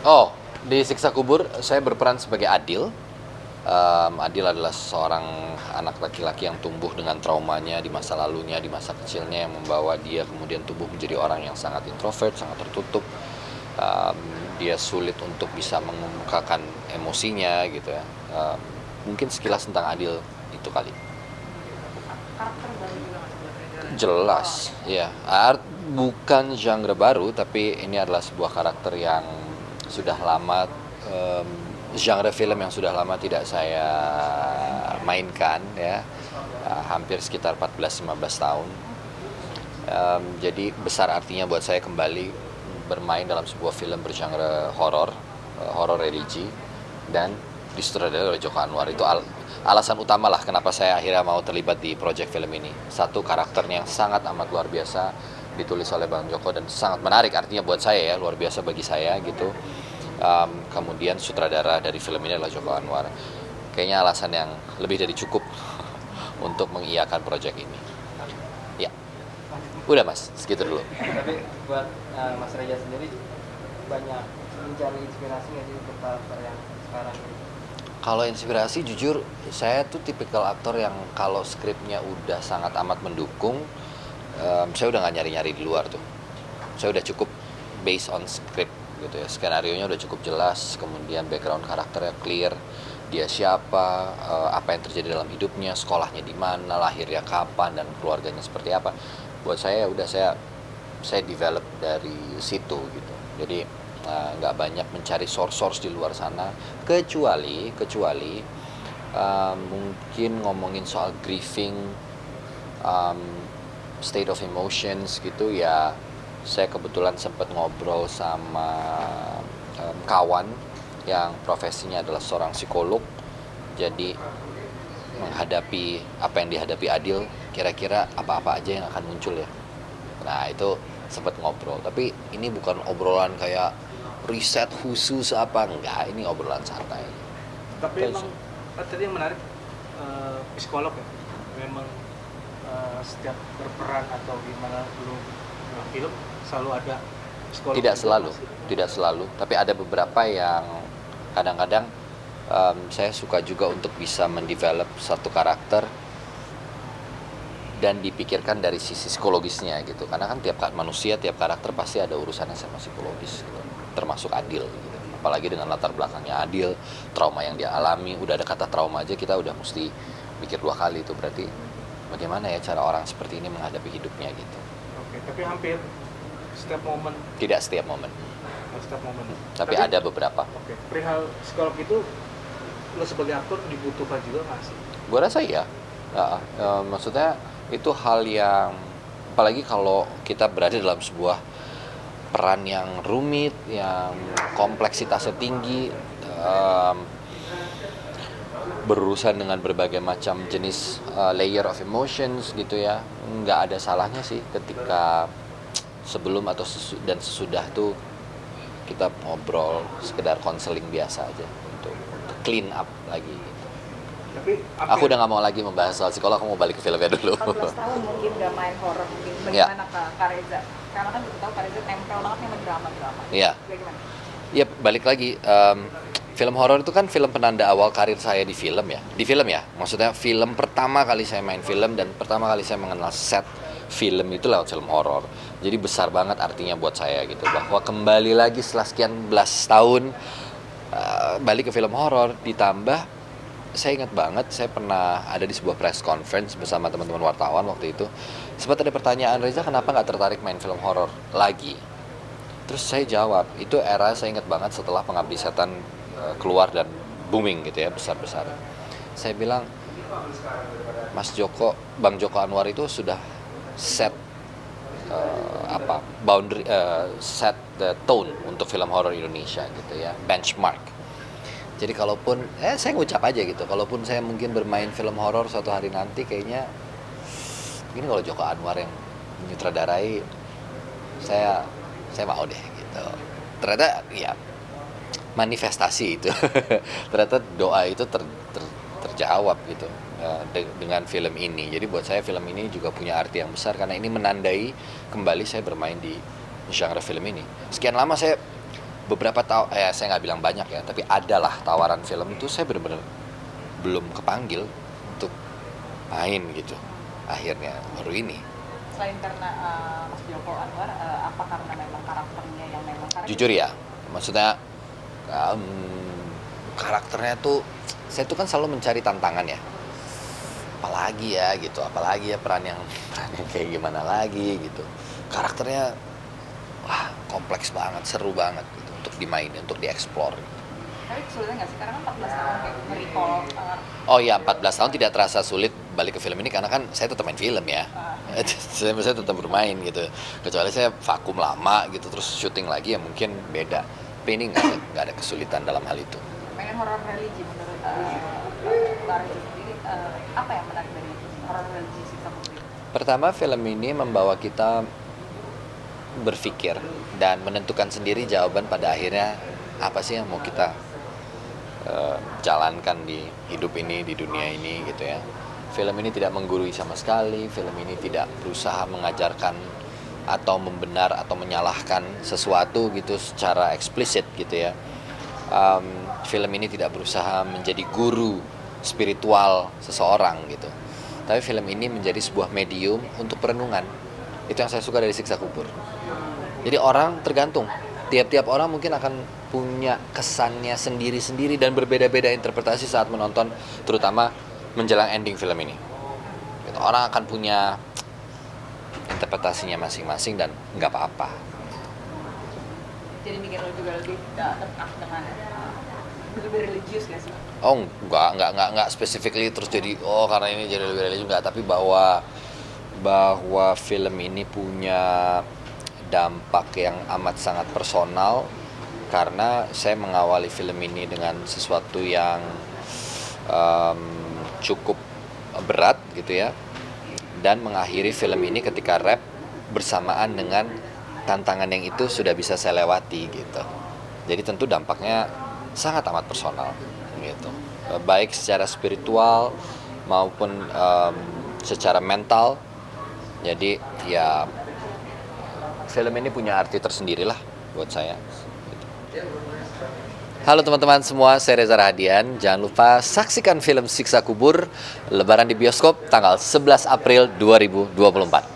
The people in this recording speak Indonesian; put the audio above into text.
Oh, di Siksa Kubur saya berperan sebagai Adil. Adil adalah seorang anak laki-laki yang tumbuh dengan traumanya di masa lalunya, di masa kecilnya, yang membawa dia kemudian tumbuh menjadi orang yang sangat introvert, sangat tertutup. Um, Dia sulit untuk bisa mengemukakan emosinya gitu ya. Mungkin sekilas tentang Adil itu kali. Karakter baru juga mas sebenarnya. Jelas, ya. Bukan genre baru, tapi ini adalah sebuah karakter yang sudah lama, em, genre film yang sudah lama tidak saya mainkan ya. Hampir sekitar 14-15 tahun. Jadi besar artinya buat saya kembali bermain dalam sebuah film bergenre horor, horor religi, dan disutradarai oleh Joko Anwar. Itu alasan utama lah kenapa saya akhirnya mau terlibat di project film ini. Satu, karakternya yang sangat amat luar biasa ditulis oleh Bang Joko dan sangat menarik artinya buat saya ya, luar biasa bagi saya gitu. Kemudian sutradara dari film ini adalah Joko Anwar. Kayaknya alasan yang lebih dari cukup untuk mengiyakan project ini. Ya, udah mas, segitu dulu. Tapi buat Mas Reza sendiri banyak mencari inspirasi nggak sih untuk karakter yang sekarang ini? Kalau inspirasi, jujur saya tuh tipikal aktor yang kalau skripnya udah sangat amat mendukung, saya udah nggak nyari-nyari di luar tuh. Saya udah cukup based on script gitu ya. Skenario nya udah cukup jelas, kemudian background karakternya clear, dia siapa, apa yang terjadi dalam hidupnya, sekolahnya di mana, lahirnya kapan, dan keluarganya seperti apa. Buat saya udah saya develop dari situ gitu. Jadi nggak banyak mencari source di luar sana, kecuali mungkin ngomongin soal grieving, um, state of emotions gitu ya. Saya kebetulan sempat ngobrol sama kawan yang profesinya adalah seorang psikolog. Jadi menghadapi apa yang dihadapi Adil, kira-kira apa-apa aja yang akan muncul ya. Nah itu sempat ngobrol, tapi ini bukan obrolan kayak riset khusus apa, enggak, ini obrolan santai. Tapi emang tadi yang menarik psikolog ya, memang setiap berperan atau gimana lu film selalu ada psikolog. Tidak selalu, tapi ada beberapa yang kadang-kadang saya suka juga untuk bisa mendevelop satu karakter dan dipikirkan dari sisi psikologisnya gitu, karena kan tiap manusia, tiap karakter pasti ada urusannya sama psikologis gitu. Termasuk Adil gitu. Apalagi dengan latar belakangnya Adil, trauma yang dia alami, udah ada kata trauma aja kita udah mesti mikir dua kali, itu berarti bagaimana ya cara orang seperti ini menghadapi hidupnya gitu. Oke, tapi hampir setiap momen. Tidak setiap momen, Setiap momen. tapi ada beberapa. Oke, perihal psikolog itu lo sebagai aktor dibutuhkan juga nggak sih? Gue rasa iya. Maksudnya itu hal yang, apalagi kalau kita berada dalam sebuah peran yang rumit, yang kompleksitasnya tinggi, berurusan dengan berbagai macam jenis layer of emotions gitu ya. Nggak ada salahnya sih ketika sebelum atau dan sesudah tuh kita ngobrol, sekedar konseling biasa aja untuk clean up lagi. Tapi Aku udah nggak mau lagi membahas soal psikolog, aku mau balik ke filmnya dulu. 14 tahun mungkin gak main horor, mungkin bagaimana Kak Reza? Karena kan kita tahu Kak Reza nempel banget sama drama-drama. Iya. Bagaimana? Ya balik lagi, film horor itu kan film penanda awal karir saya di film ya. Di film ya, maksudnya film pertama kali saya main film dan pertama kali saya mengenal set film itu lewat film horor. Jadi besar banget artinya buat saya gitu, bahwa kembali lagi setelah sekian belas tahun balik ke film horor. Ditambah saya ingat banget, saya pernah ada di sebuah press conference bersama teman-teman wartawan waktu itu. Sempat ada pertanyaan, Reza kenapa nggak tertarik main film horor lagi? Terus saya jawab, itu era saya ingat banget setelah Pengabdi Setan keluar dan booming gitu ya, besar-besar. Saya bilang, Mas Joko, Bang Joko Anwar itu sudah set boundary, set the tone untuk film horor Indonesia gitu ya, benchmark. Jadi kalaupun, saya ngucap aja gitu, kalaupun saya mungkin bermain film horor suatu hari nanti, kayaknya mungkin kalau Joko Anwar yang menyutradarai, saya mau deh gitu. Ternyata ya manifestasi itu. Ternyata doa itu terjawab gitu dengan film ini. Jadi buat saya film ini juga punya arti yang besar, karena ini menandai kembali saya bermain di genre film ini. Sekian lama saya beberapa saya nggak bilang banyak ya, tapi adalah tawaran film itu saya benar-benar belum kepanggil untuk main gitu. Akhirnya baru ini. Selain karena Mas Joko Anwar, apa karena memang karakternya yang memang Jujur ya, maksudnya karakternya tuh, saya tuh kan selalu mencari tantangan ya. Apalagi ya peran yang kayak gimana lagi gitu. Karakternya wah kompleks banget, seru banget gitu untuk dimainin, untuk dieksplor. Tapi kesulitan nggak sih? Karena kan 14 tahun kayak nge-recall. Oh iya, 14 tahun tidak terasa sulit balik ke film ini karena kan saya tetap main film ya. Saya tetap bermain gitu. Kecuali saya vakum lama gitu terus syuting lagi ya mungkin beda. Tapi ini nggak ada kesulitan dalam hal itu. Pengen horor religi menurut Mbak Reza sendiri, apa yang menarik dari horor religi Siksa Putri? Pertama, film ini membawa kita berpikir dan menentukan sendiri jawaban pada akhirnya apa sih yang mau kita jalankan di hidup ini, di dunia ini gitu ya. Film ini tidak menggurui sama sekali, film ini tidak berusaha mengajarkan atau membenar atau menyalahkan sesuatu gitu secara eksplisit gitu ya. Film ini tidak berusaha menjadi guru spiritual seseorang gitu. Tapi film ini menjadi sebuah medium untuk perenungan. Itu yang saya suka dari Siksa Kubur. Jadi orang tergantung. Tiap-tiap orang mungkin akan punya kesannya sendiri-sendiri dan berbeda-beda interpretasi saat menonton, terutama menjelang ending film ini. Gitu. Orang akan punya interpretasinya masing-masing dan nggak apa-apa. Jadi mikir lo juga lebih dekat dengan lebih religius gak sih? Oh nggak specifically terus jadi karena ini jadi lebih religius nggak, tapi bahwa film ini punya dampak yang amat sangat personal karena saya mengawali film ini dengan sesuatu yang cukup berat gitu ya, dan mengakhiri film ini ketika rap bersamaan dengan tantangan yang itu sudah bisa saya lewati gitu. Jadi tentu dampaknya sangat amat personal gitu, baik secara spiritual maupun secara mental. Jadi ya film ini punya arti tersendiri lah buat saya. Halo teman-teman semua, saya Reza Rahadian. Jangan lupa saksikan film Siksa Kubur Lebaran di bioskop tanggal 11 April 2024.